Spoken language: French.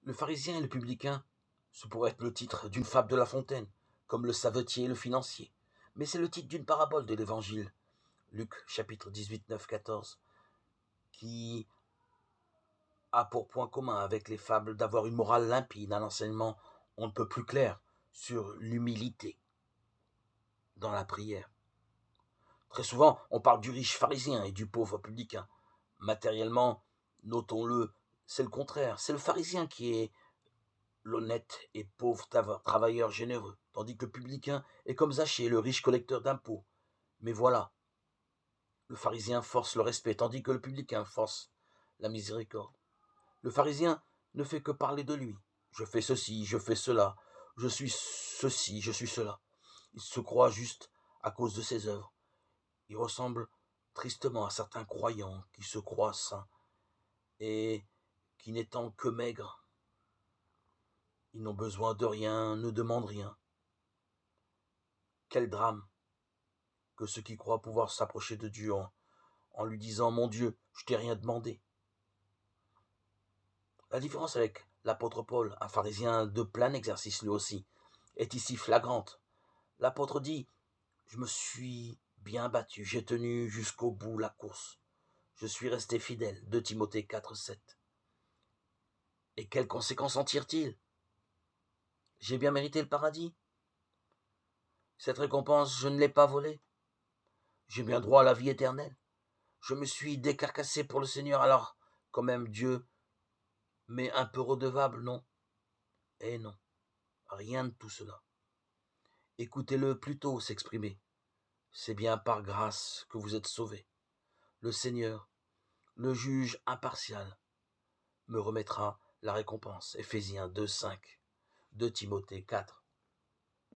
Le pharisien et le publicain, ce pourrait être le titre d'une fable de La Fontaine, comme le savetier et le financier. Mais c'est le titre d'une parabole de l'Évangile, Luc chapitre 18, 9, 14, qui a pour point commun avec les fables d'avoir une morale limpide, un enseignement on ne peut plus clair sur l'humilité dans la prière. Très souvent, on parle du riche pharisien et du pauvre publicain. Matériellement, notons-le, c'est le contraire. C'est le pharisien qui est l'honnête et pauvre travailleur généreux, tandis que le publicain est comme Zachée, le riche collecteur d'impôts. Mais voilà, le pharisien force le respect, tandis que le publicain force la miséricorde. Le pharisien ne fait que parler de lui. Je fais ceci, je fais cela, je suis ceci, je suis cela. Il se croit juste à cause de ses œuvres. Il ressemble tristement à certains croyants qui se croient saints et qui n'étant que maigres, ils n'ont besoin de rien, ne demandent rien. Quel drame que ceux qui croient pouvoir s'approcher de Dieu en lui disant « Mon Dieu, je t'ai rien demandé ». La différence avec l'apôtre Paul, un pharisien de plein exercice lui aussi, est ici flagrante. L'apôtre dit « Je me suis bien battu, j'ai tenu jusqu'au bout la course. Je suis resté fidèle » 2 Timothée 4, 7. Et quelles conséquences en tire-t-il? J'ai bien mérité le paradis? Cette récompense, je ne l'ai pas volée? J'ai bien droit à la vie éternelle? Je me suis décarcassé pour le Seigneur, alors quand même Dieu m'est un peu redevable, non? Eh non, rien de tout cela. Écoutez-le plutôt s'exprimer. C'est bien par grâce que vous êtes sauvés. Le Seigneur, le juge impartial, me remettra la récompense. Éphésiens 2, 5, 2 Timothée 4,